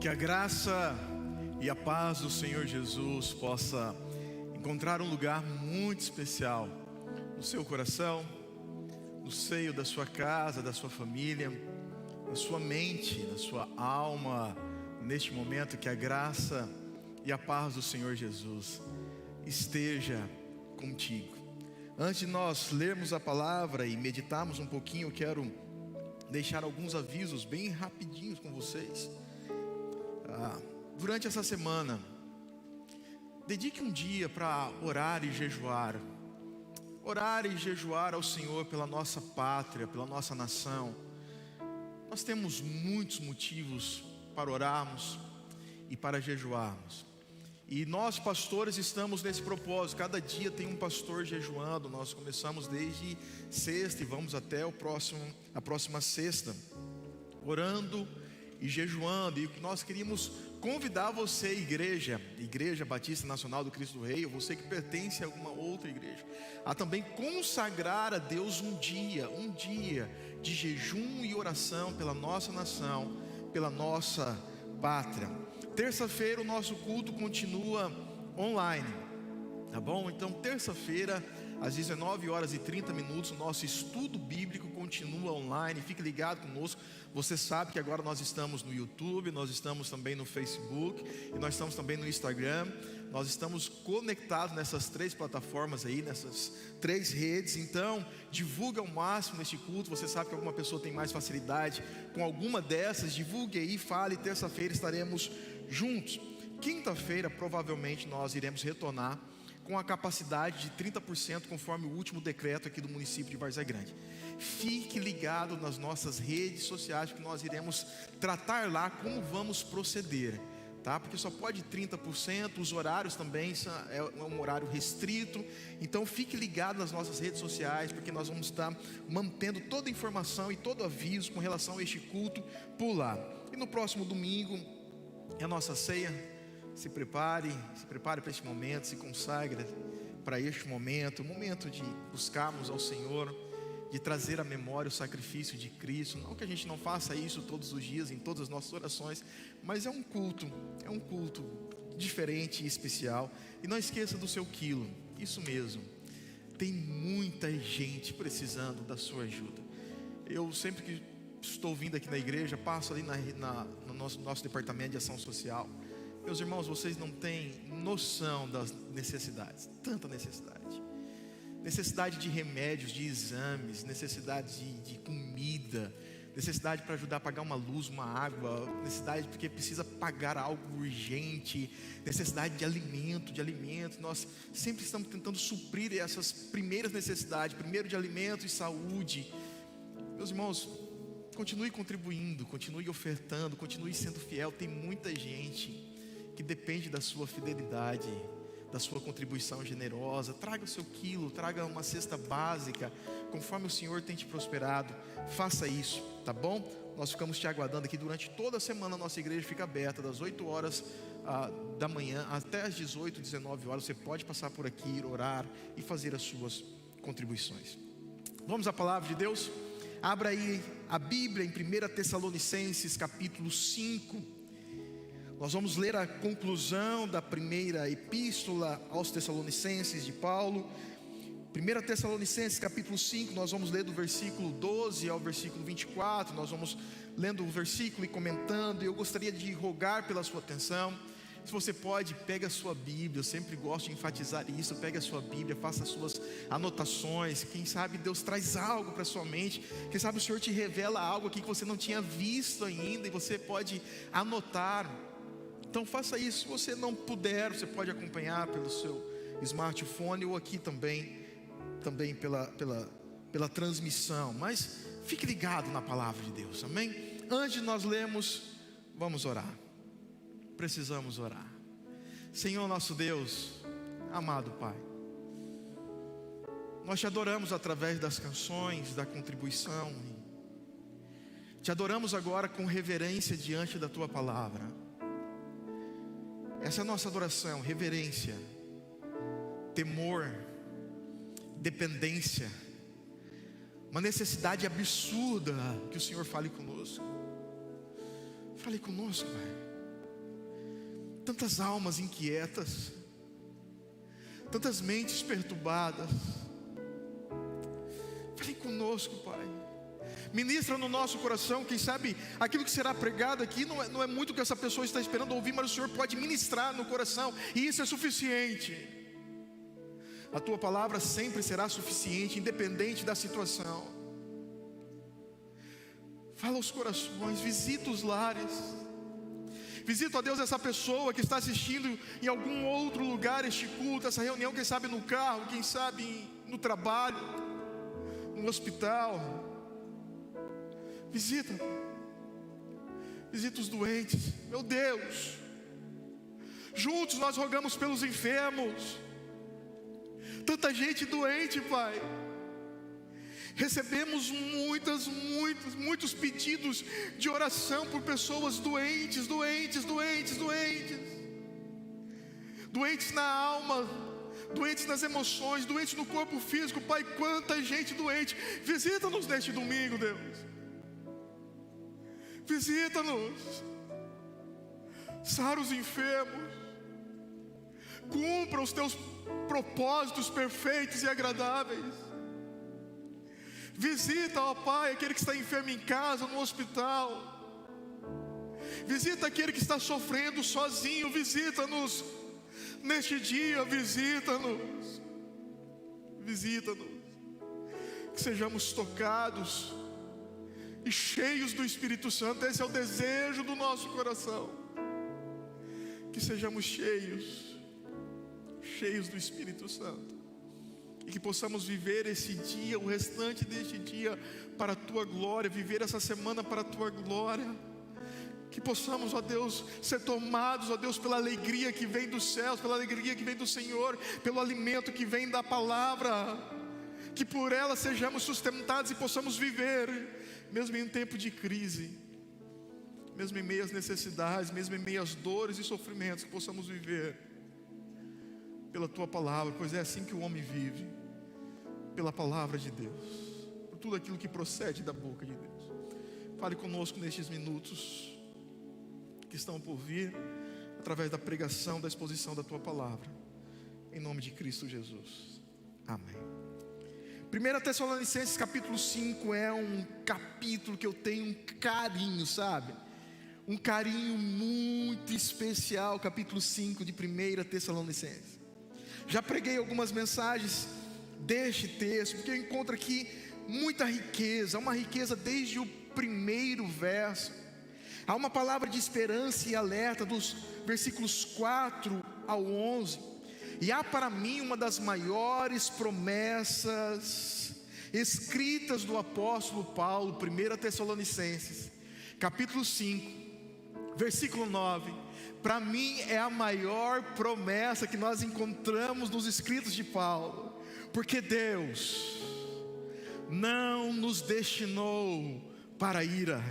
Que a graça e a paz do Senhor Jesus possa encontrar um lugar muito especial no seu coração, no seio da sua casa, da sua família, na sua mente, na sua alma. Neste momento, que a graça e a paz do Senhor Jesus esteja contigo. Antes de nós lermos a palavra e meditarmos um pouquinho, eu quero deixar alguns avisos bem rapidinhos com vocês. Durante essa semana, dedique um dia para orar e jejuar. Orar e jejuar ao Senhor pela nossa pátria, pela nossa nação. Nós temos muitos motivos para orarmos e para jejuarmos. E nós pastores estamos nesse propósito. Cada dia tem um pastor jejuando. Nós começamos desde sexta e vamos até a próxima sexta, orando e jejuando. E nós queríamos convidar você, Igreja Batista Nacional do Cristo Rei, ou você que pertence a alguma outra igreja, a também consagrar a Deus um dia de jejum e oração pela nossa nação, pela nossa pátria. Terça-feira o nosso culto continua online, tá bom? Então terça-feira às 19h30 o nosso estudo bíblico continua online. Fique ligado conosco. Você sabe que agora nós estamos no YouTube, nós estamos também no Facebook e nós estamos também no Instagram. Nós estamos conectados nessas três plataformas aí, nessas três redes. Então divulga ao máximo neste culto. Você sabe que alguma pessoa tem mais facilidade com alguma dessas, divulgue aí, fale. Terça-feira estaremos juntos. Quinta-feira provavelmente nós iremos retornar com a capacidade de 30%, conforme o último decreto aqui do município de Várzea Grande. Fique ligado nas nossas redes sociais, que nós iremos tratar lá como vamos proceder, tá? Porque só pode 30%, os horários também é um horário restrito. Então fique ligado nas nossas redes sociais, porque nós vamos estar mantendo toda a informação e todo aviso com relação a este culto por lá. E no próximo domingo é a nossa ceia. Se prepare para este momento, se consagre para este momento, o momento de buscarmos ao Senhor, de trazer à memória o sacrifício de Cristo. Não que a gente não faça isso todos os dias, em todas as nossas orações, mas é um culto diferente e especial. E não esqueça do seu quilo, isso mesmo, tem muita gente precisando da sua ajuda. Eu sempre que estou vindo aqui na igreja, passo ali no nosso departamento de ação social. Meus irmãos, vocês não têm noção das necessidades, tanta necessidade de remédios, de exames, necessidade de comida, necessidade para ajudar a pagar uma luz, uma água, necessidade porque precisa pagar algo urgente, necessidade de alimento. Nós sempre estamos tentando suprir essas primeiras necessidades, primeiro de alimento e saúde. Meus irmãos, continue contribuindo, continue ofertando, continue sendo fiel. Tem muita gente que depende da sua fidelidade, da sua contribuição generosa. Traga o seu quilo, traga uma cesta básica, conforme o Senhor tem te prosperado. Faça isso, tá bom? Nós ficamos te aguardando aqui durante toda a semana. A nossa igreja fica aberta das 8 horas da manhã até as 18, 19 horas. Você pode passar por aqui, orar e fazer as suas contribuições. Vamos à palavra de Deus? Abra aí a Bíblia em 1 Tessalonicenses capítulo 5. Nós vamos ler a conclusão da primeira epístola aos Tessalonicenses de Paulo. 1 Tessalonicenses capítulo 5, nós vamos ler do versículo 12 ao versículo 24. Nós vamos lendo o versículo e comentando. E eu gostaria de rogar pela sua atenção. Se você pode, pega a sua Bíblia. Eu sempre gosto de enfatizar isso. Pega a sua Bíblia, faça as suas anotações. Quem sabe Deus traz algo para a sua mente. Quem sabe o Senhor te revela algo aqui que você não tinha visto ainda, e você pode anotar. Então faça isso. Se você não puder, você pode acompanhar pelo seu smartphone ou aqui também pela transmissão. Mas fique ligado na palavra de Deus, amém? Antes de nós lermos, vamos orar. Precisamos orar. Senhor nosso Deus, amado Pai, nós te adoramos através das canções, da contribuição. Te adoramos agora com reverência diante da Tua palavra. Essa é a nossa adoração, reverência, temor, dependência, uma necessidade absurda que o Senhor fale conosco. Fale conosco, Pai. tantas almas inquietas, tantas mentes perturbadas. Fale conosco, Pai. Ministra no nosso coração. Quem sabe aquilo que será pregado aqui não é muito o que essa pessoa está esperando ouvir, mas o Senhor pode ministrar no coração, e isso é suficiente. A tua palavra sempre será suficiente, independente da situação. Fala aos corações, visita os lares. Visita, ó Deus, essa pessoa que está assistindo em algum outro lugar este culto, essa reunião, quem sabe no carro, quem sabe no trabalho, no hospital. Visita os doentes, meu Deus. Juntos nós rogamos pelos enfermos. Tanta gente doente, Pai. Recebemos muitos pedidos de oração por pessoas doentes. Doentes na alma, doentes nas emoções, doentes no corpo físico. Pai, quanta gente doente. Visita-nos neste domingo, Deus. Visita-nos. Sara os enfermos. Cumpra os teus propósitos perfeitos e agradáveis. Visita, ó Pai, aquele que está enfermo em casa, no hospital. Visita aquele que está sofrendo sozinho. Visita-nos neste dia. Visita-nos. Que sejamos tocados e cheios do Espírito Santo. Esse é o desejo do nosso coração. Que sejamos cheios do Espírito Santo, e que possamos viver esse dia, o restante deste dia, para a Tua glória. Viver essa semana para a Tua glória. Que possamos, ó Deus, ser tomados, ó Deus, pela alegria que vem dos céus, pela alegria que vem do Senhor, pelo alimento que vem da palavra. Que por ela sejamos sustentados e possamos viver, mesmo em um tempo de crise, mesmo em meio às necessidades, mesmo em meio às dores e sofrimentos, que possamos viver pela Tua palavra, pois é assim que o homem vive, pela palavra de Deus, por tudo aquilo que procede da boca de Deus. Fale conosco nestes minutos que estão por vir, através da pregação, da exposição da Tua palavra, em nome de Cristo Jesus, amém. 1 Tessalonicenses capítulo 5 é um capítulo que eu tenho um carinho, sabe? Um carinho muito especial, capítulo 5 de 1 Tessalonicenses. Já preguei algumas mensagens deste texto, porque eu encontro aqui muita riqueza, uma riqueza desde o primeiro verso. Há uma palavra de esperança e alerta dos versículos 4 ao 11. E há para mim uma das maiores promessas escritas do apóstolo Paulo, 1 Tessalonicenses, capítulo 5, versículo 9. Para mim é a maior promessa que nós encontramos nos escritos de Paulo, porque Deus não nos destinou para a ira,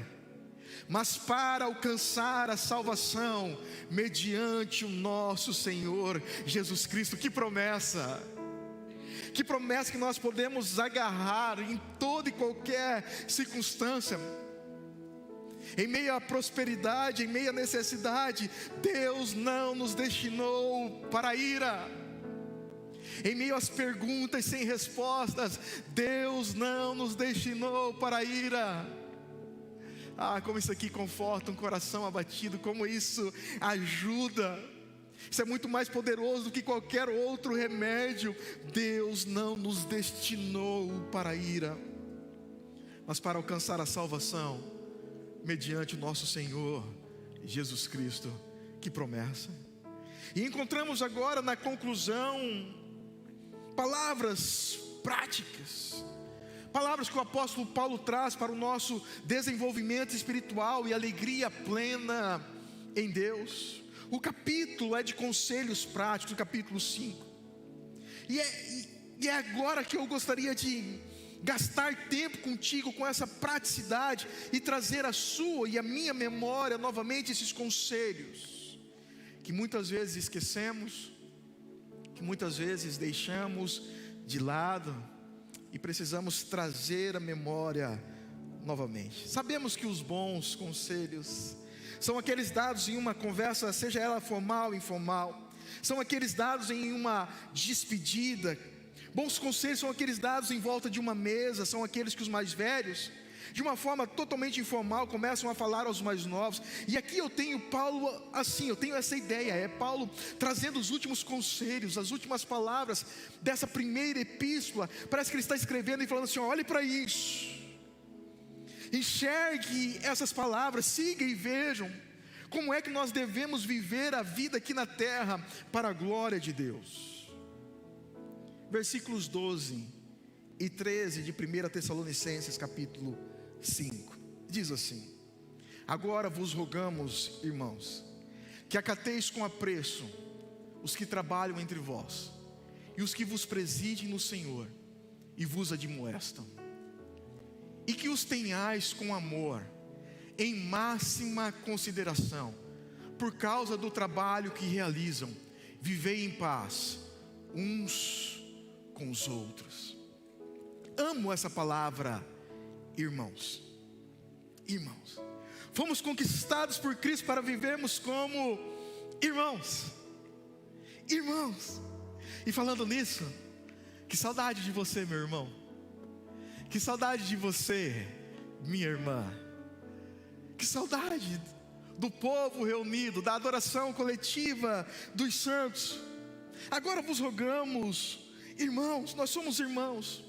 mas para alcançar a salvação mediante o nosso Senhor Jesus Cristo. Que promessa! Que promessa que nós podemos agarrar em toda e qualquer circunstância. Em meio à prosperidade, em meio à necessidade, Deus não nos destinou para a ira. Em meio às perguntas sem respostas, Deus não nos destinou para a ira. Ah, como isso aqui conforta um coração abatido, como isso ajuda. Isso é muito mais poderoso do que qualquer outro remédio. Deus não nos destinou para a ira, mas para alcançar a salvação mediante o nosso Senhor Jesus Cristo. Que promessa! E encontramos agora na conclusão palavras práticas, palavras que o apóstolo Paulo traz para o nosso desenvolvimento espiritual e alegria plena em Deus. O capítulo é de conselhos práticos, o capítulo 5. E é agora que eu gostaria de gastar tempo contigo com essa praticidade e trazer a sua e a minha memória novamente esses conselhos que muitas vezes esquecemos, que muitas vezes deixamos de lado e precisamos trazer a memória novamente. Sabemos que os bons conselhos são aqueles dados em uma conversa, seja ela formal ou informal, são aqueles dados em uma despedida. Bons conselhos são aqueles dados em volta de uma mesa, são aqueles que os mais velhos, de uma forma totalmente informal, começam a falar aos mais novos. E aqui eu tenho Paulo assim, eu tenho essa ideia, é Paulo trazendo os últimos conselhos, as últimas palavras dessa primeira epístola. Parece que ele está escrevendo e falando assim: olhe para isso, enxergue essas palavras, siga e vejam como é que nós devemos viver a vida aqui na terra para a glória de Deus. Versículos 12 e 13 de 1 Tessalonicenses capítulo 5, diz assim: agora vos rogamos, irmãos, que acateis com apreço os que trabalham entre vós, e os que vos presidem no Senhor, e vos admoestam, e que os tenhais com amor, em máxima consideração, por causa do trabalho que realizam. Vivei em paz uns com os outros. Amo essa palavra, irmãos. Irmãos, fomos conquistados por Cristo para vivermos como irmãos. Irmãos. E falando nisso, que saudade de você, meu irmão. Que saudade de você, minha irmã. Que saudade do povo reunido, da adoração coletiva dos santos. Agora vos rogamos, irmãos, nós somos irmãos,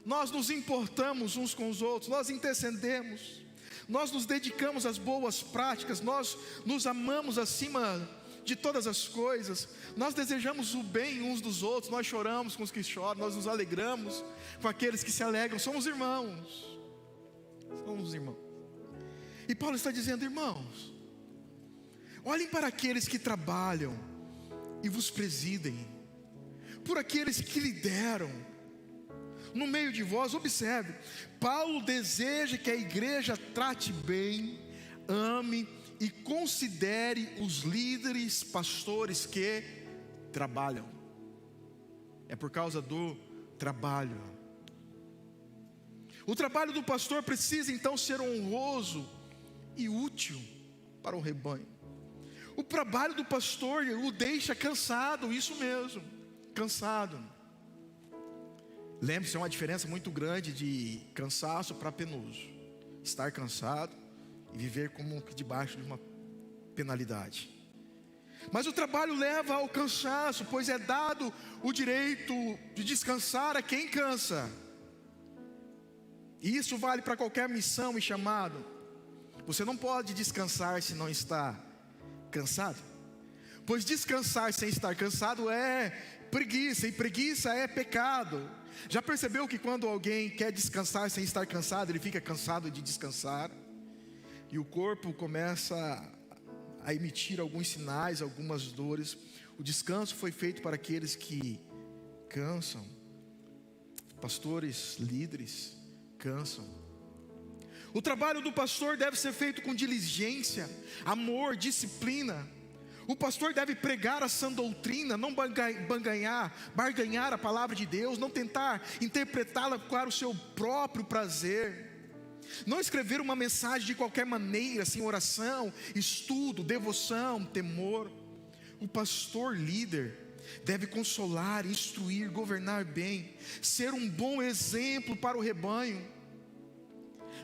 nós nos importamos uns com os outros, nós intercedemos, nós nos dedicamos às boas práticas, nós nos amamos acima de todas as coisas, nós desejamos o bem uns dos outros, nós choramos com os que choram, nós nos alegramos com aqueles que se alegram, somos irmãos. Somos irmãos. E Paulo está dizendo: irmãos, olhem para aqueles que trabalham e vos presidem, por aqueles que lideram no meio de vós. Observe, Paulo deseja que a igreja trate bem, ame e considere os líderes, pastores que trabalham. É por causa do trabalho. O trabalho do pastor precisa então ser honroso e útil para o rebanho. O trabalho do pastor o deixa cansado, isso mesmo, cansado. Lembre-se, é uma diferença muito grande de cansaço para penoso. Estar cansado e viver como que debaixo de uma penalidade. Mas o trabalho leva ao cansaço, pois é dado o direito de descansar a quem cansa. E isso vale para qualquer missão e chamado. Você não pode descansar se não está cansado, pois descansar sem estar cansado é preguiça, e preguiça é pecado. Já percebeu que quando alguém quer descansar sem estar cansado, ele fica cansado de descansar, e o corpo começa a emitir alguns sinais, algumas dores. O descanso foi feito para aqueles que cansam. Pastores, líderes, cansam. O trabalho do pastor deve ser feito com diligência, amor, disciplina. O pastor deve pregar a sã doutrina, não barganhar a palavra de Deus, não tentar interpretá-la para o seu próprio prazer, não escrever uma mensagem de qualquer maneira, sem oração, estudo, devoção, temor. O pastor líder deve consolar, instruir, governar bem, ser um bom exemplo para o rebanho,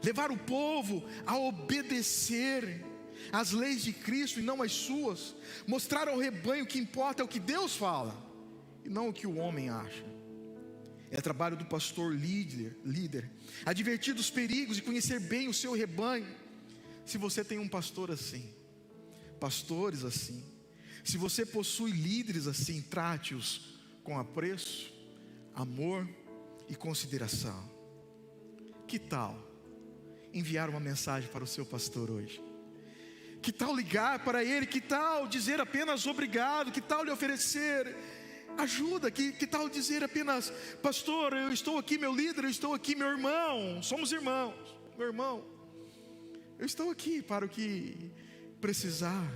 levar o povo a obedecer às leis de Cristo e não às suas, mostrar ao rebanho que importa é o que Deus fala e não o que o homem acha. É trabalho do pastor líder, advertir dos perigos e conhecer bem o seu rebanho. Se você tem um pastor assim, pastores assim, se você possui líderes assim, trate-os com apreço, amor e consideração. Que tal enviar uma mensagem para o seu pastor hoje? Que tal ligar para ele? Que tal dizer apenas obrigado? Que tal lhe oferecer ajuda? Que tal dizer apenas: pastor, eu estou aqui, meu líder, eu estou aqui, meu irmão, somos irmãos, meu irmão, eu estou aqui para o que precisar.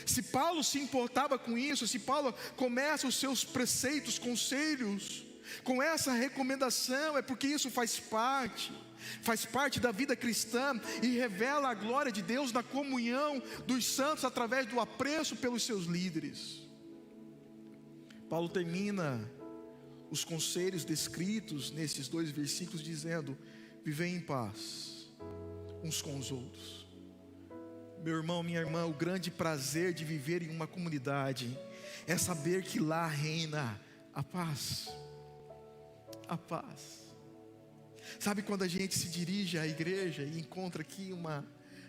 Se Paulo se importava com isso, se Paulo começa os seus preceitos, conselhos com essa recomendação, é porque isso faz parte da vida cristã e revela a glória de Deus na comunhão dos santos através do apreço pelos seus líderes. Paulo termina os conselhos descritos nesses 2 versículos dizendo: vivei em paz uns com os outros. Meu irmão, minha irmã, o grande prazer de viver em uma comunidade é saber que lá reina a paz. A paz. Sabe quando a gente se dirige à igreja e encontra aqui uma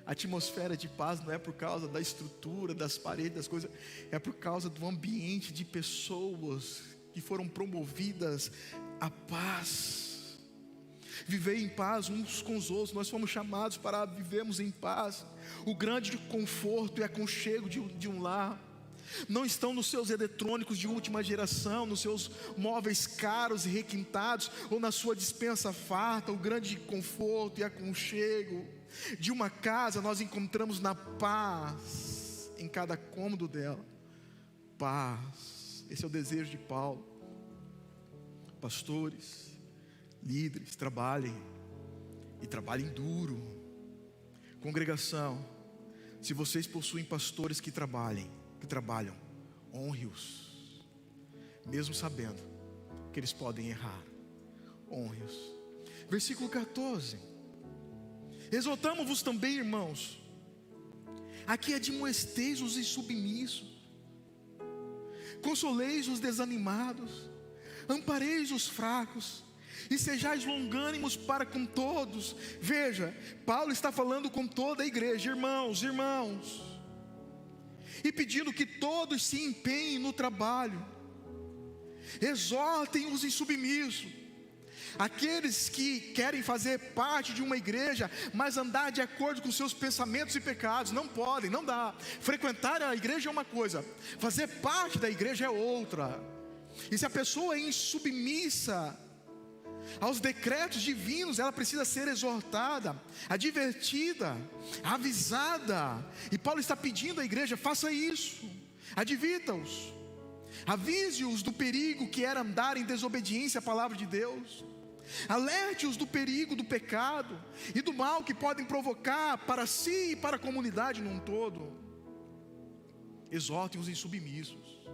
atmosfera de paz, não é por causa da estrutura, das paredes, das coisas, é por causa do ambiente de pessoas que foram promovidas à paz. Viver em paz uns com os outros, nós fomos chamados para vivermos em paz. O grande conforto e aconchego de um lar não estão nos seus eletrônicos de última geração, nos seus móveis caros e requintados, ou na sua despensa farta. O grande conforto e aconchego de uma casa nós encontramos na paz, em cada cômodo dela. Paz, esse é o desejo de Paulo. Pastores, líderes, trabalhem, e trabalhem duro. Congregação, se vocês possuem pastores que trabalham, honre-os, mesmo sabendo que eles podem errar. Honre-os. Versículo 14: exortamo-vos também, irmãos, a que admoesteis os insubmissos, consoleis os desanimados, ampareis os fracos, e sejais longânimos para com todos. Veja, Paulo está falando com toda a igreja, irmãos, e pedindo que todos se empenhem no trabalho. Exortem os insubmissos, aqueles que querem fazer parte de uma igreja, mas andar de acordo com seus pensamentos e pecados. Não podem, não dá. Frequentar a igreja é uma coisa, fazer parte da igreja é outra. E se a pessoa é insubmissa aos decretos divinos, ela precisa ser exortada, advertida, avisada. E Paulo está pedindo à igreja: faça isso, advirta-os, avise-os do perigo que era andar em desobediência à palavra de Deus, alerte-os do perigo do pecado e do mal que podem provocar para si e para a comunidade num todo. Exortem os insubmissos,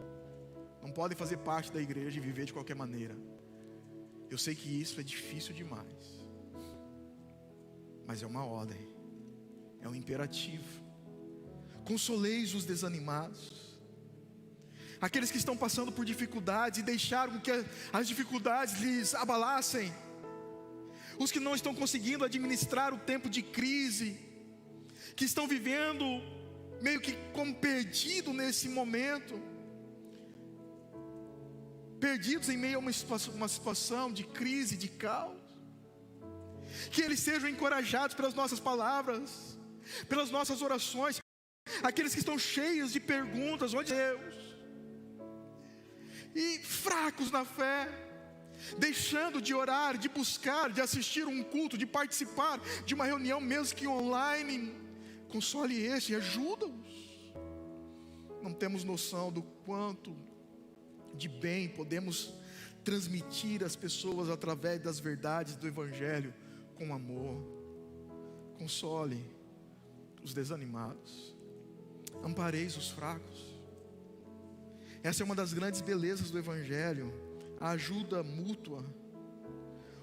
não podem fazer parte da igreja e viver de qualquer maneira. Eu sei que isso é difícil demais, mas é uma ordem, é um imperativo. Consoleis os desanimados, aqueles que estão passando por dificuldades e deixaram que as dificuldades lhes abalassem, os que não estão conseguindo administrar o tempo de crise, que estão vivendo meio que como perdido nesse momento, perdidos em meio a uma situação de crise, de caos. Que eles sejam encorajados pelas nossas palavras, pelas nossas orações. Aqueles que estão cheios de perguntas, onde Deus, e fracos na fé, deixando de orar, de buscar, de assistir um culto, de participar de uma reunião mesmo que online. Console esse e ajuda-os. Não temos noção do quanto de bem podemos transmitir às pessoas através das verdades do Evangelho com amor. Console os desanimados, ampareis os fracos. Essa é uma das grandes belezas do Evangelho, a ajuda mútua,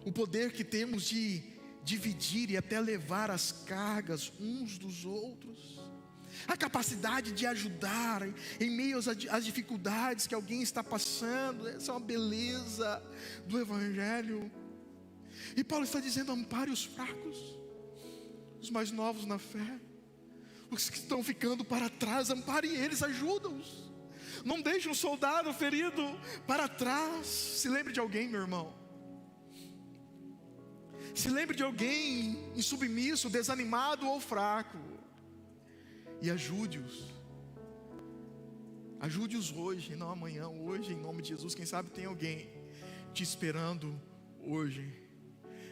o poder que temos de dividir e até levar as cargas uns dos outros, a capacidade de ajudar em meio às dificuldades que alguém está passando. Essa é uma beleza do Evangelho. E Paulo está dizendo: ampare os fracos, os mais novos na fé, os que estão ficando para trás, ampare eles, ajuda-os. Não deixe um soldado ferido para trás. Se lembre de alguém, meu irmão. Se lembre de alguém insubmisso, desanimado ou fraco, e ajude-os. Ajude-os hoje, não amanhã, hoje, em nome de Jesus. Quem sabe tem alguém te esperando hoje.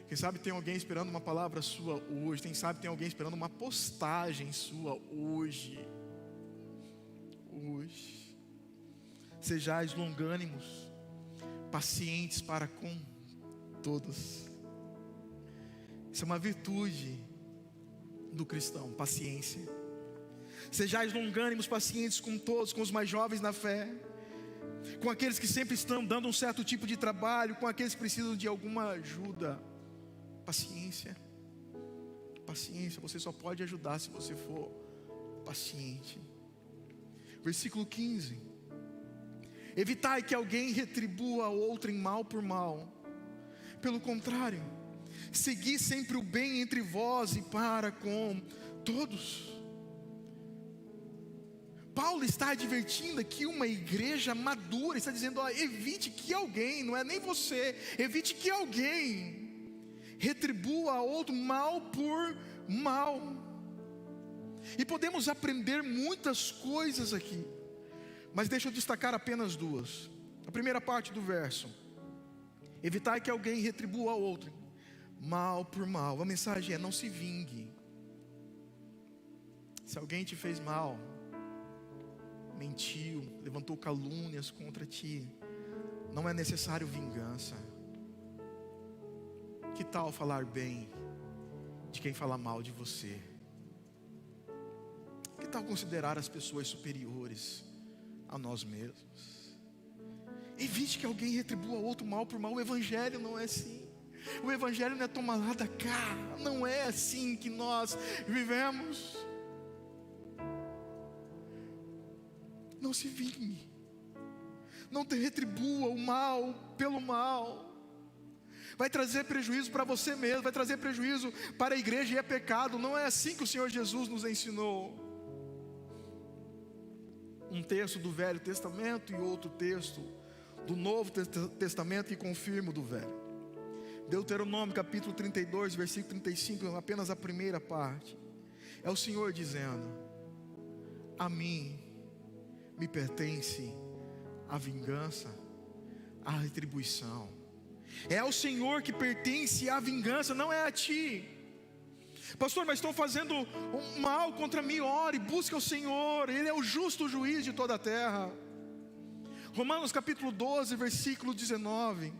Quem sabe tem alguém esperando uma palavra sua hoje. Quem sabe tem alguém esperando uma postagem sua hoje. Hoje. Sejais longânimos pacientes para com todos. Isso é uma virtude do cristão, paciência. Sejais longânimos, pacientes com todos, com os mais jovens na fé, com aqueles que sempre estão dando um certo tipo de trabalho, com aqueles que precisam de alguma ajuda. Paciência. Paciência, você só pode ajudar se você for paciente. Versículo 15: evitai que alguém retribua a outro em mal por mal. Pelo contrário, segui sempre o bem entre vós e para com todos. Paulo está advertindo aqui uma igreja madura, está dizendo, evite que alguém, não é nem você, evite que alguém retribua a outro mal por mal. E podemos aprender muitas coisas aqui, mas deixa eu destacar apenas duas. A primeira parte do verso: evitar que alguém retribua a outro mal por mal. A mensagem é: não se vingue. Se alguém te fez mal, mentiu, levantou calúnias contra ti, não é necessário vingança. Que tal falar bem de quem fala mal de você? Que tal considerar as pessoas superiores a nós mesmos? Evite que alguém retribua outro mal por mal. O evangelho não é assim. O evangelho não é tomar lá da cá. Não é assim que nós vivemos. Não se vingue. Não te retribua o mal pelo mal. Vai trazer prejuízo para você mesmo, vai trazer prejuízo para a igreja e é pecado. Não é assim que o Senhor Jesus nos ensinou. Um texto do Velho Testamento e outro texto do Novo Testamento que confirma o do Velho. Deuteronômio capítulo 32, versículo 35, apenas a primeira parte. É o Senhor dizendo: a mim me pertence a vingança, a retribuição. É ao Senhor que pertence a vingança, não é a ti. Pastor, mas estão fazendo um mal contra mim. Ore, busque o Senhor, Ele é o justo juiz de toda a terra. Romanos capítulo 12, versículo 19: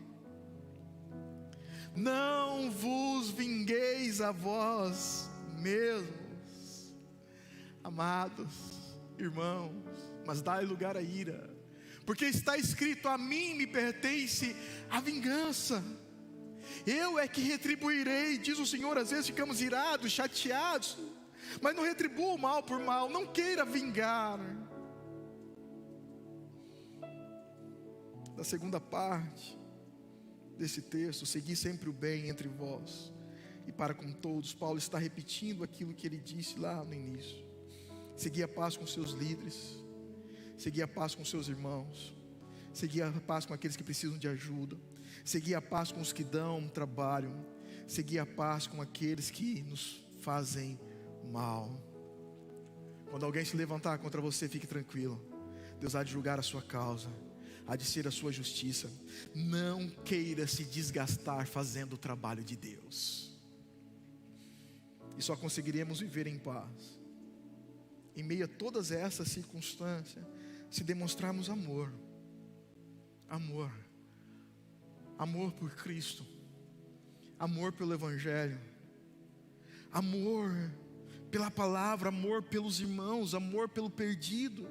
não vos vingueis a vós mesmos, amados irmãos, mas dai lugar à ira, porque está escrito: a mim me pertence a vingança, eu é que retribuirei, diz o Senhor. Às vezes ficamos irados, chateados, mas não retribua o mal por mal, não queira vingar. Da segunda parte desse texto, segui sempre o bem entre vós e para com todos. Paulo está repetindo aquilo que ele disse lá no início. Segui a paz com seus líderes, segui a paz com seus irmãos, segui a paz com aqueles que precisam de ajuda, segui a paz com os que dão trabalho, segui a paz com aqueles que nos fazem mal. Quando alguém se levantar contra você, fique tranquilo, Deus há de julgar a sua causa, há de ser a sua justiça. Não queira se desgastar fazendo o trabalho de Deus, e só conseguiremos viver em paz em meio a todas essas circunstâncias se demonstrarmos amor. Amor por Cristo, amor pelo Evangelho, amor pela palavra, amor pelos irmãos, amor pelo perdido,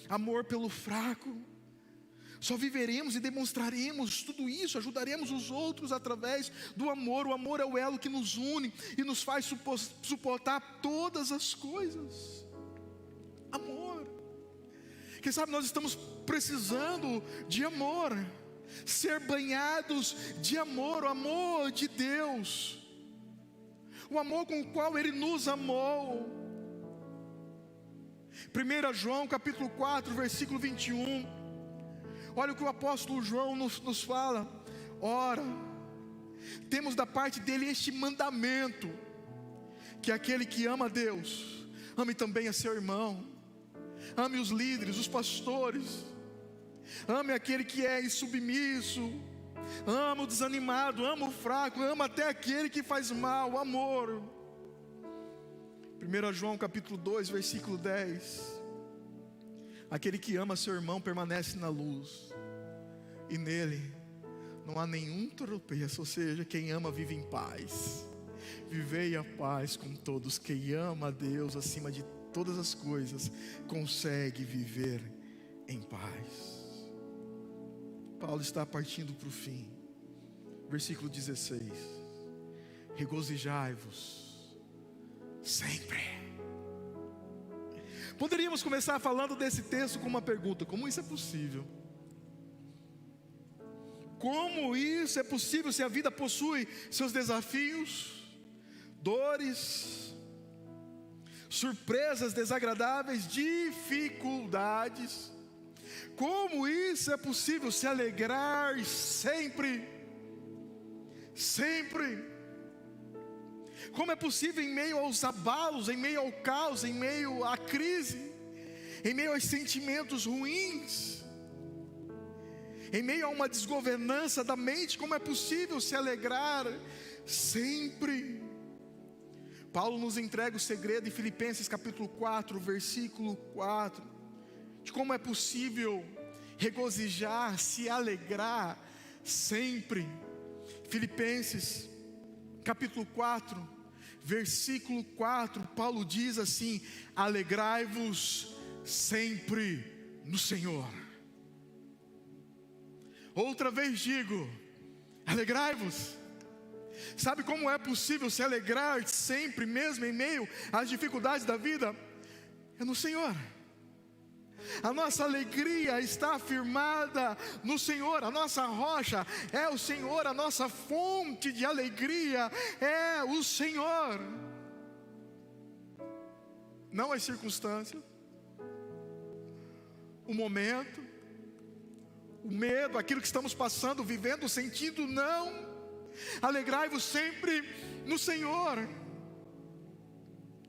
amor pelo fraco. Só viveremos e demonstraremos tudo isso, ajudaremos os outros através do amor. O amor é o elo que nos une e nos faz suportar todas as coisas. Amor. Quem sabe nós estamos precisando de amor, ser banhados de amor, o amor de Deus, o amor com o qual Ele nos amou. 1 João capítulo 4, versículo 21, olha o que o apóstolo João nos fala: ora, temos da parte dele este mandamento, que aquele que ama a Deus, ame também a seu irmão. Ame os líderes, os pastores, ame aquele que é insubmisso, ama o desanimado, ama o fraco, ama até aquele que faz mal. Amor. 1 João capítulo 2, versículo 10: aquele que ama seu irmão permanece na luz, e nele não há nenhum tropeço. Ou seja, quem ama vive em paz. Vivei a paz com todos. Quem ama a Deus acima de todas as coisas consegue viver em paz. Paulo está partindo para o fim. Versículo 16: regozijai-vos sempre. Poderíamos começar falando desse texto com uma pergunta: como isso é possível? Como isso é possível se a vida possui seus desafios, dores, surpresas desagradáveis, dificuldades? Como isso é possível se alegrar sempre? Sempre. Como é possível em meio aos abalos, em meio ao caos, em meio à crise, em meio aos sentimentos ruins, em meio a uma desgovernança da mente, como é possível se alegrar sempre? Paulo nos entrega o segredo em Filipenses capítulo 4, versículo 4, de como é possível regozijar, se alegrar sempre. Filipenses capítulo 4, versículo 4, Paulo diz assim: alegrai-vos sempre no Senhor. Outra vez digo, alegrai-vos. Sabe como é possível se alegrar sempre, mesmo em meio às dificuldades da vida? É no Senhor. A nossa alegria está firmada no Senhor. A nossa rocha é o Senhor. A nossa fonte de alegria é o Senhor. Não as circunstâncias, o momento, o medo, aquilo que estamos passando, vivendo, sentindo, não. Alegrai-vos sempre no Senhor.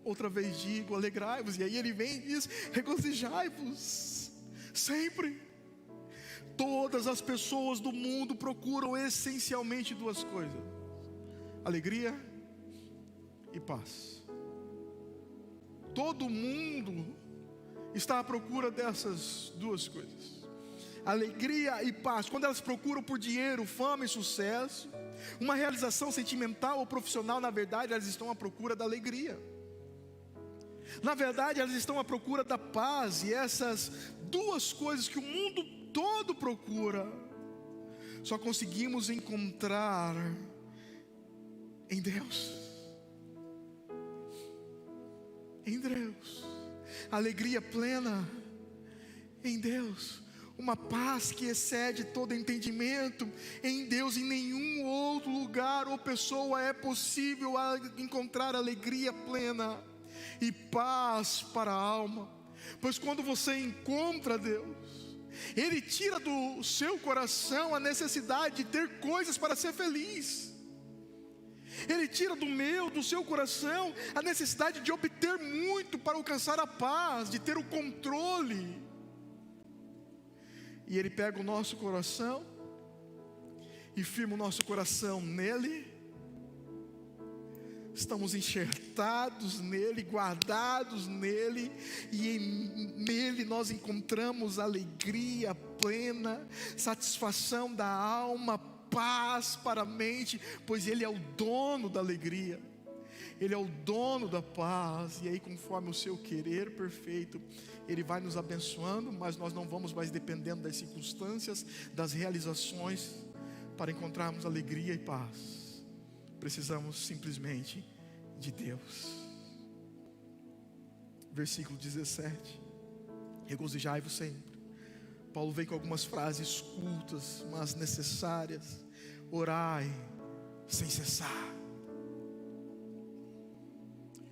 Outra vez digo, alegrai-vos. E aí ele vem e diz, regozijai-vos sempre. Todas as pessoas do mundo procuram essencialmente duas coisas: alegria e paz. Todo mundo está à procura dessas duas coisas: alegria e paz. Quando elas procuram por dinheiro, fama e sucesso, uma realização sentimental ou profissional, na verdade elas estão à procura da alegria. Na verdade elas estão à procura da paz. E essas duas coisas que o mundo todo procura, só conseguimos encontrar em Deus. Em Deus. Alegria plena em Deus. Uma paz que excede todo entendimento em Deus. Em nenhum outro lugar ou pessoa é possível encontrar alegria plena e paz para a alma. Pois quando você encontra Deus, Ele tira do seu coração a necessidade de ter coisas para ser feliz. Ele tira do seu coração a necessidade de obter muito para alcançar a paz, de ter o controle. E Ele pega o nosso coração e firma o nosso coração nele. Estamos enxertados nele, guardados nele, e nele nós encontramos alegria plena, satisfação da alma, paz para a mente, pois Ele é o dono da alegria, Ele é o dono da paz. E aí, conforme o seu querer perfeito, Ele vai nos abençoando, mas nós não vamos mais dependendo das circunstâncias, das realizações, para encontrarmos alegria e paz. Precisamos simplesmente de Deus. Versículo 17: regozijai-vos sempre. Paulo vem com algumas frases cultas, mas necessárias. Orai sem cessar.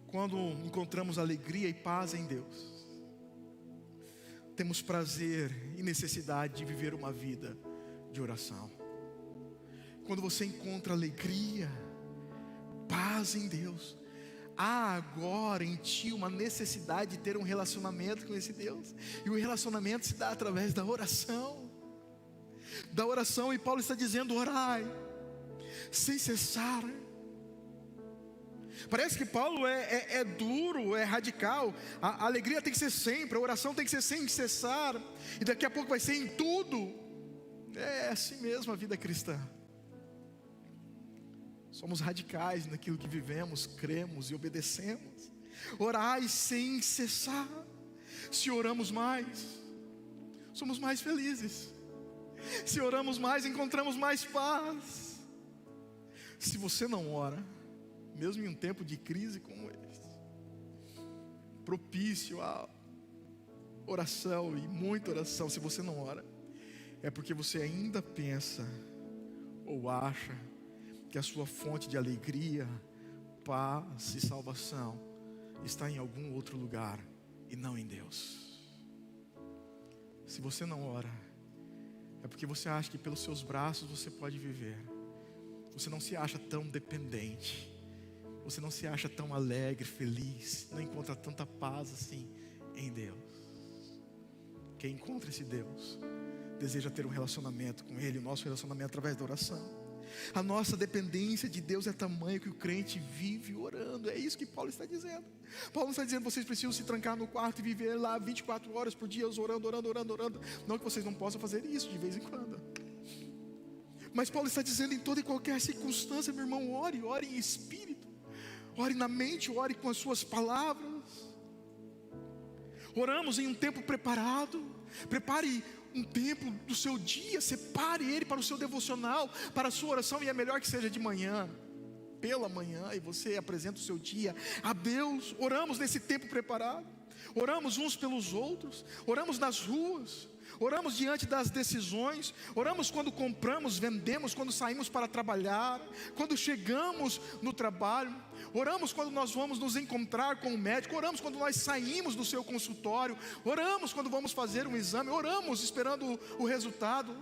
Quando encontramos alegria e paz em Deus, temos prazer e necessidade de viver uma vida de oração. Quando você encontra alegria, paz em Deus, há agora em ti uma necessidade de ter um relacionamento com esse Deus. E o relacionamento se dá através da oração. E Paulo está dizendo: orai sem cessar. Parece que Paulo é duro, é radical. A alegria tem que ser sempre, a oração tem que ser sem cessar. E daqui a pouco vai ser em tudo. É assim mesmo a vida cristã. Somos radicais naquilo que vivemos, cremos e obedecemos. Orai sem cessar. Se oramos mais, somos mais felizes. Se oramos mais, encontramos mais paz. Se você não ora, mesmo em um tempo de crise como esse, propício a oração e muita oração, se você não ora, é porque você ainda pensa ou acha que a sua fonte de alegria, paz e salvação está em algum outro lugar e não em Deus. Se você não ora, é porque você acha que pelos seus braços você pode viver. Você não se acha tão dependente, você não se acha tão alegre, feliz, não encontra tanta paz assim em Deus. Quem encontra esse Deus deseja ter um relacionamento com Ele. O nosso relacionamento através da oração. A nossa dependência de Deus é tamanho que o crente vive orando. É isso que Paulo está dizendo. Paulo não está dizendo que vocês precisam se trancar no quarto e viver lá 24 horas por dia orando. Não que vocês não possam fazer isso de vez em quando. Mas Paulo está dizendo, em toda e qualquer circunstância, meu irmão, ore em espírito. Ore na mente, ore com as suas palavras. Oramos em um tempo preparado. Prepare um tempo do seu dia, separe ele para o seu devocional, para a sua oração, e é melhor que seja de manhã, pela manhã, e você apresenta o seu dia a Deus. Oramos nesse tempo preparado, oramos uns pelos outros, oramos nas ruas, oramos diante das decisões, oramos quando compramos, vendemos, quando saímos para trabalhar, quando chegamos no trabalho, oramos quando nós vamos nos encontrar com o médico, oramos quando nós saímos do seu consultório, oramos quando vamos fazer um exame, oramos esperando o resultado.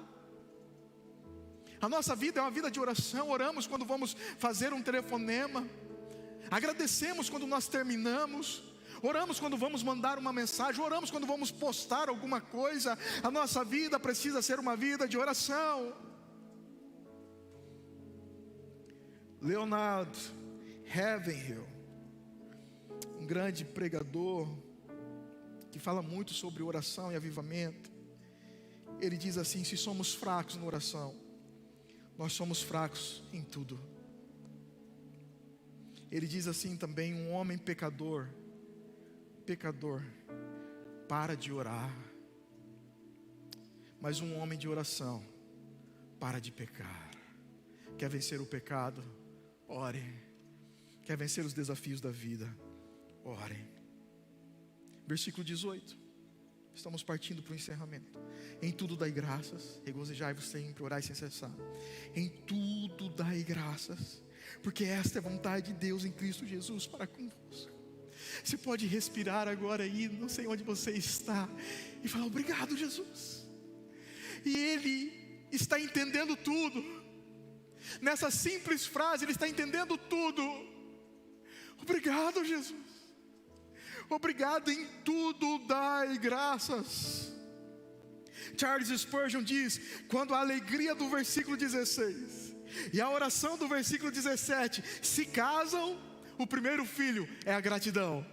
A nossa vida é uma vida de oração. Oramos quando vamos fazer um telefonema, agradecemos quando nós terminamos, oramos quando vamos mandar uma mensagem, oramos quando vamos postar alguma coisa. A nossa vida precisa ser uma vida de oração. Leonard Ravenhill, um grande pregador que fala muito sobre oração e avivamento, ele diz assim: se somos fracos na oração, nós somos fracos em tudo. Ele diz assim também: um homem pecador para de orar, mas um homem de oração para de pecar. Quer vencer o pecado? Ore. Quer vencer os desafios da vida? Ore. Versículo 18. Estamos partindo para o encerramento. Em tudo dai graças, regozijai-vos sempre, orai sem cessar. Em tudo dai graças, porque esta é a vontade de Deus em Cristo Jesus para convosco. Você pode respirar agora aí, não sei onde você está, e falar: obrigado, Jesus. E Ele está entendendo tudo. Nessa simples frase Ele está entendendo tudo. Obrigado, Jesus. Obrigado, em tudo dai graças. Charles Spurgeon diz: quando a alegria do versículo 16 e a oração do versículo 17 se casam, o primeiro filho é a gratidão.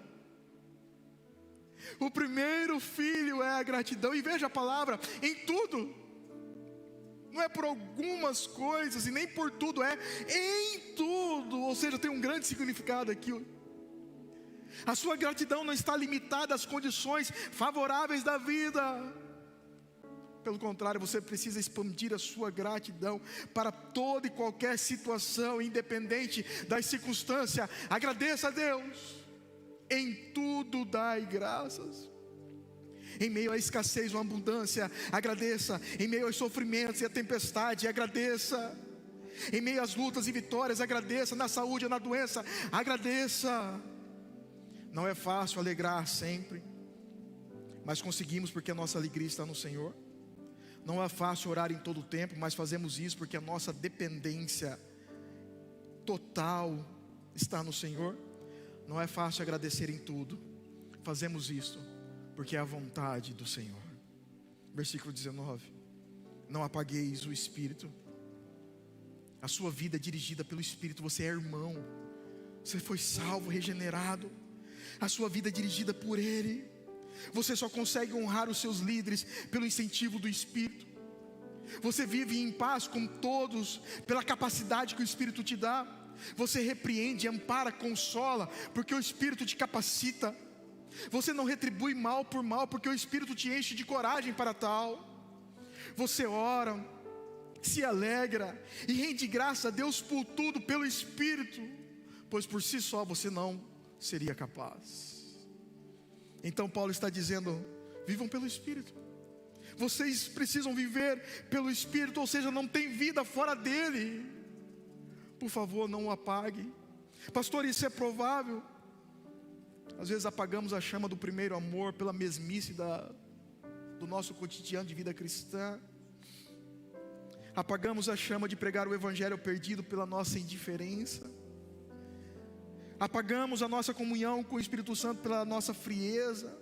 O primeiro filho é a gratidão. E veja a palavra: em tudo. Não é por algumas coisas e nem por tudo, é em tudo. Ou seja, tem um grande significado aqui. A sua gratidão não está limitada às condições favoráveis da vida. Pelo contrário, você precisa expandir a sua gratidão para toda e qualquer situação, independente das circunstâncias. Agradeça a Deus. Em tudo dai graças. Em meio à escassez ou abundância, agradeça. Em meio aos sofrimentos e à tempestade, agradeça. Em meio às lutas e vitórias, agradeça. Na saúde ou na doença, agradeça. Não é fácil alegrar sempre, mas conseguimos porque a nossa alegria está no Senhor. Não é fácil orar em todo o tempo, mas fazemos isso porque a nossa dependência total está no Senhor. Não é fácil agradecer em tudo, fazemos isso porque é a vontade do Senhor. Versículo 19: não apagueis o Espírito. A sua vida é dirigida pelo Espírito. Você é irmão, você foi salvo, regenerado. A sua vida é dirigida por Ele. Você só consegue honrar os seus líderes pelo incentivo do Espírito. Você vive em paz com todos pela capacidade que o Espírito te dá. Você repreende, ampara, consola, porque o Espírito te capacita. Você não retribui mal por mal, porque o Espírito te enche de coragem para tal. Você ora, se alegra e rende graça a Deus por tudo pelo Espírito, pois por si só você não seria capaz. Então Paulo está dizendo: vivam pelo Espírito. Vocês precisam viver pelo Espírito, ou seja, não tem vida fora dele. Por favor, não o apague. Pastor, isso é provável? Às vezes apagamos a chama do primeiro amor pela mesmice do nosso cotidiano de vida cristã. Apagamos a chama de pregar o Evangelho perdido pela nossa indiferença. Apagamos a nossa comunhão com o Espírito Santo pela nossa frieza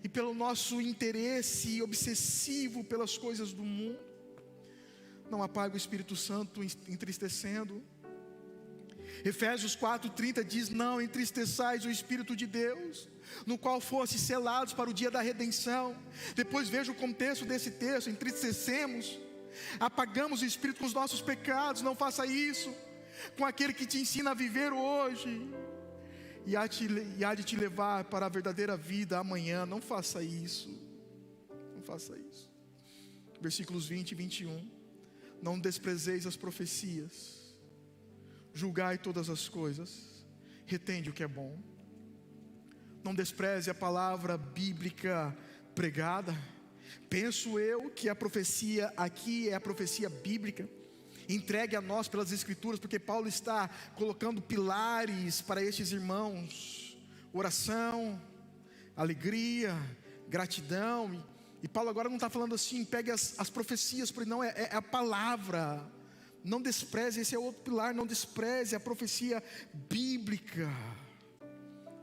e pelo nosso interesse obsessivo pelas coisas do mundo. Não apague o Espírito Santo entristecendo. Efésios 4:30 diz: não entristeçais o Espírito de Deus, no qual fosse selados para o dia da redenção. Depois veja o contexto desse texto: entristecemos, apagamos o Espírito com os nossos pecados. Não faça isso com aquele que te ensina a viver hoje e há de te levar para a verdadeira vida amanhã. Não faça isso, não faça isso. Versículos 20 e 21: não desprezeis as profecias, julgai todas as coisas, retende o que é bom. Não despreze a palavra bíblica pregada. Penso eu que a profecia aqui é a profecia bíblica, entregue a nós pelas Escrituras, porque Paulo está colocando pilares para estes irmãos: oração, alegria, gratidão. E Paulo agora não está falando assim, pegue as profecias, porque não, é a palavra. Não despreze, esse é outro pilar, não despreze a profecia bíblica.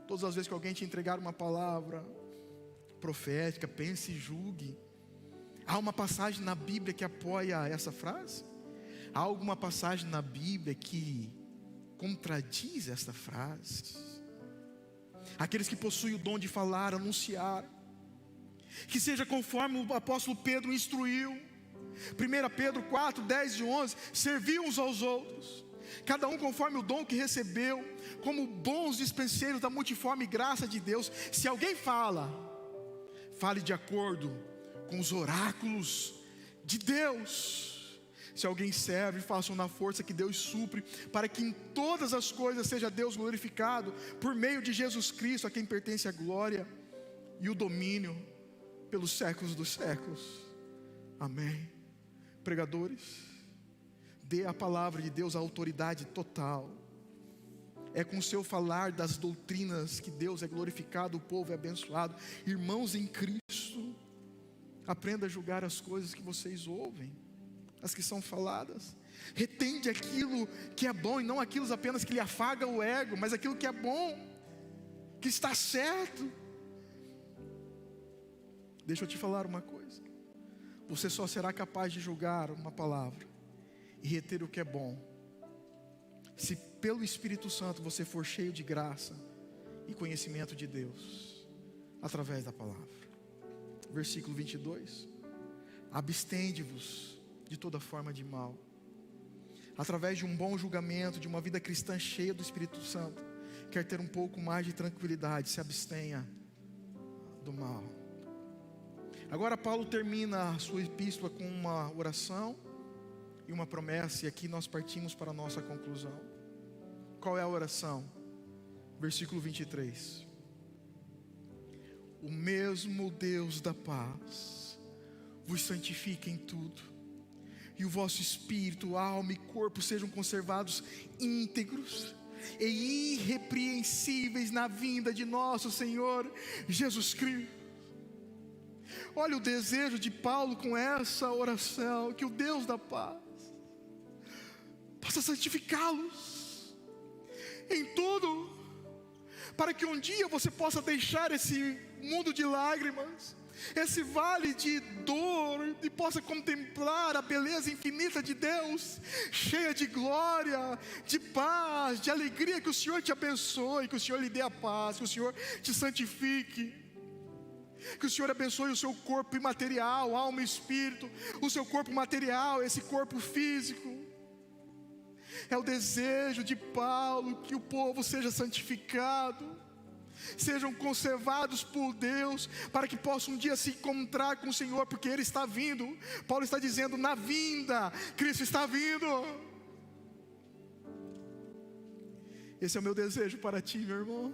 Todas as vezes que alguém te entregar uma palavra profética, pense e julgue. Há uma passagem na Bíblia que apoia essa frase? Há alguma passagem na Bíblia que contradiz esta frase? Aqueles que possuem o dom de falar, anunciar, que seja conforme o apóstolo Pedro instruiu. 1 Pedro 4, 10 e 11: servi uns aos outros, cada um conforme o dom que recebeu, como bons dispenseiros da multiforme graça de Deus. Se alguém fala, fale de acordo com os oráculos de Deus. Se alguém serve, façam na força que Deus supre, para que em todas as coisas seja Deus glorificado, por meio de Jesus Cristo, a quem pertence a glória e o domínio pelos séculos dos séculos. Amém. Pregadores, dê à palavra de Deus a autoridade total. É com o seu falar das doutrinas que Deus é glorificado, o povo é abençoado. Irmãos em Cristo, aprenda a julgar as coisas que vocês ouvem, as que são faladas. Retende aquilo que é bom, e não aquilo apenas que lhe afaga o ego, mas aquilo que é bom, que está certo. Deixa eu te falar uma coisa: você só será capaz de julgar uma palavra e reter o que é bom, se pelo Espírito Santo você for cheio de graça e conhecimento de Deus, através da palavra. Versículo 22: abstende-vos de toda forma de mal, através de um bom julgamento, de uma vida cristã cheia do Espírito Santo. Quer ter um pouco mais de tranquilidade, se abstenha do mal. Agora Paulo termina a sua epístola com uma oração e uma promessa, e aqui nós partimos para a nossa conclusão. Qual é a oração? Versículo 23: o mesmo Deus da paz vos santifique em tudo, e o vosso espírito, alma e corpo sejam conservados íntegros e irrepreensíveis na vinda de nosso Senhor Jesus Cristo. Olha o desejo de Paulo com essa oração: que o Deus da paz possa santificá-los em tudo, para que um dia você possa deixar esse mundo de lágrimas, esse vale de dor, e possa contemplar a beleza infinita de Deus, cheia de glória, de paz, de alegria. Que o Senhor te abençoe, que o Senhor lhe dê a paz, que o Senhor te santifique. Que o Senhor abençoe o seu corpo imaterial, alma e espírito. O seu corpo material, esse corpo físico. É o desejo de Paulo que o povo seja santificado, sejam conservados por Deus, para que possam um dia se encontrar com o Senhor, porque Ele está vindo. Paulo está dizendo: na vinda, Cristo está vindo. Esse é o meu desejo para ti, meu irmão.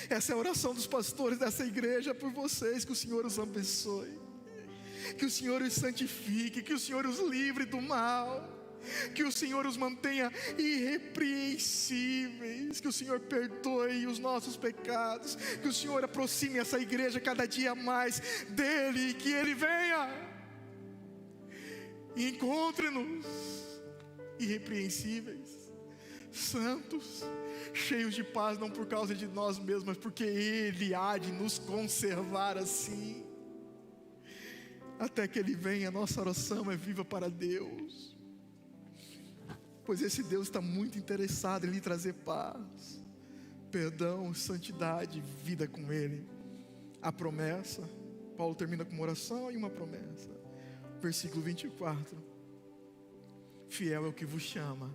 Essa é a oração dos pastores dessa igreja por vocês. Que o Senhor os abençoe, que o Senhor os santifique, que o Senhor os livre do mal, que o Senhor os mantenha irrepreensíveis, que o Senhor perdoe os nossos pecados, que o Senhor aproxime essa igreja cada dia mais dEle, que Ele venha e encontre-nos irrepreensíveis, santos, cheios de paz, não por causa de nós mesmos, mas porque Ele há de nos conservar assim. Até que Ele venha, nossa oração é viva para Deus, pois esse Deus está muito interessado em lhe trazer paz, perdão, santidade, vida com Ele. A promessa, Paulo termina com uma oração e uma promessa. Versículo 24: fiel é o que vos chama,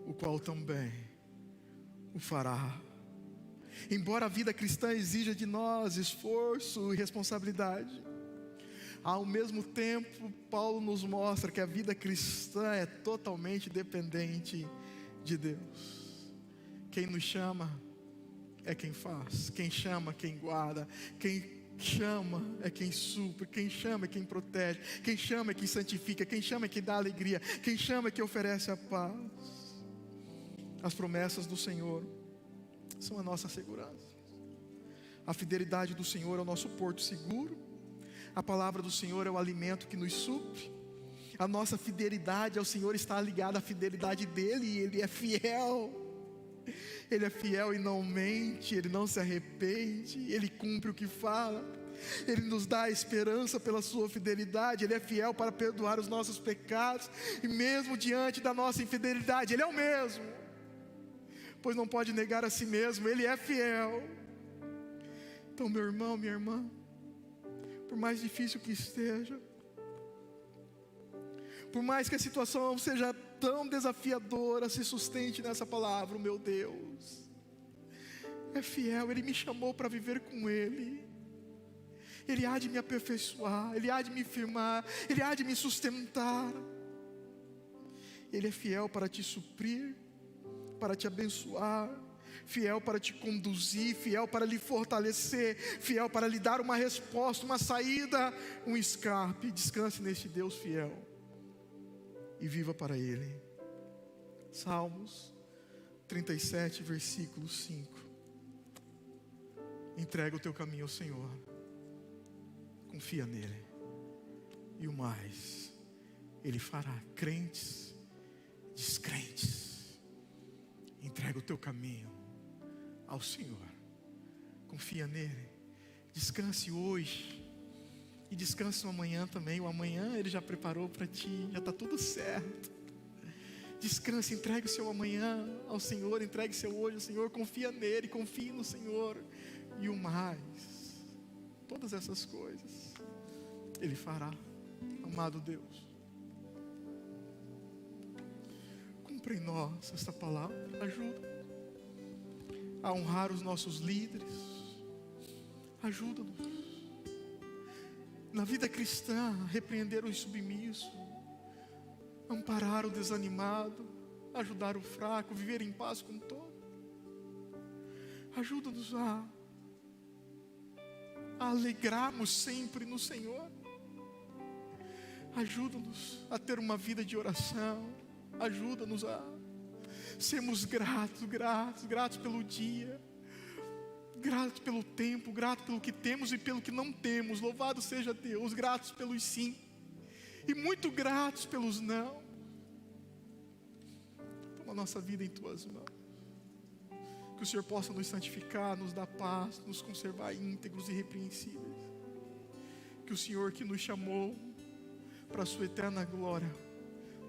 o qual também o fará. Embora a vida cristã exija de nós esforço e responsabilidade, ao mesmo tempo Paulo nos mostra que a vida cristã é totalmente dependente de Deus. Quem nos chama é quem faz, quem chama, quem guarda, quem chama é quem supre, quem chama é quem protege, quem chama é quem santifica, quem chama é quem dá alegria, quem chama é quem oferece a paz. As promessas do Senhor são a nossa segurança. A fidelidade do Senhor é o nosso porto seguro. A palavra do Senhor é o alimento que nos supre. A nossa fidelidade ao Senhor está ligada à fidelidade dEle, e Ele é fiel. Ele é fiel e não mente, Ele não se arrepende, Ele cumpre o que fala. Ele nos dá a esperança pela sua fidelidade. Ele é fiel para perdoar os nossos pecados, e mesmo diante da nossa infidelidade, Ele é o mesmo, pois não pode negar a si mesmo. Ele é fiel. Então, meu irmão, minha irmã, por mais difícil que esteja, por mais que a situação seja tão desafiadora, se sustente nessa palavra: o meu Deus é fiel, Ele me chamou para viver com Ele, Ele há de me aperfeiçoar, Ele há de me firmar, Ele há de me sustentar. Ele é fiel para te suprir, para te abençoar, fiel para te conduzir, fiel para lhe fortalecer, fiel para lhe dar uma resposta, uma saída, um escape. Descanse neste Deus fiel e viva para Ele. Salmos 37, versículo 5. Entrega o teu caminho ao Senhor, confia nele, e o mais Ele fará. Crentes, descrentes, entrega o teu caminho ao Senhor, confia nele, descanse hoje e descanse no amanhã também. O amanhã Ele já preparou para ti, já está tudo certo. Descanse, entregue o seu amanhã ao Senhor, entregue o seu hoje ao Senhor, confia nele, confie no Senhor, e o mais, todas essas coisas Ele fará. Amado Deus, cumpra em nós esta palavra, ajuda a honrar os nossos líderes, ajuda-nos na vida cristã a repreender o insubmisso, amparar o desanimado, ajudar o fraco, viver em paz com todos. Ajuda-nos a alegrarmos sempre no Senhor. Ajuda-nos a ter uma vida de oração. Ajuda-nos a sermos gratos pelo dia, gratos pelo tempo, gratos pelo que temos e pelo que não temos. Louvado seja Deus. Gratos pelos sim e muito gratos pelos não. Toma a nossa vida em tuas mãos. Que o Senhor possa nos santificar, nos dar paz, nos conservar íntegros e irrepreensíveis. Que o Senhor que nos chamou para a sua eterna glória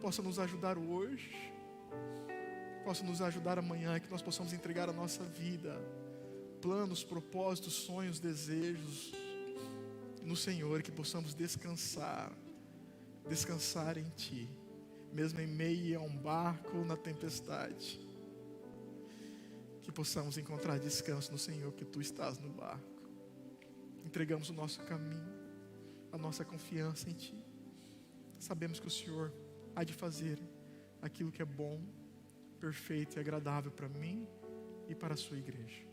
possa nos ajudar hoje, possa nos ajudar amanhã, que nós possamos entregar a nossa vida planos, propósitos, sonhos, desejos no Senhor, que possamos descansar em Ti, mesmo em meio a um barco na tempestade, que possamos encontrar descanso no Senhor, que Tu estás no barco. Entregamos o nosso caminho, a nossa confiança em Ti. Sabemos que o Senhor há de fazer aquilo que é bom, perfeito e agradável para mim e para a sua igreja.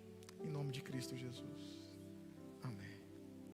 Em nome de Cristo Jesus. Amém.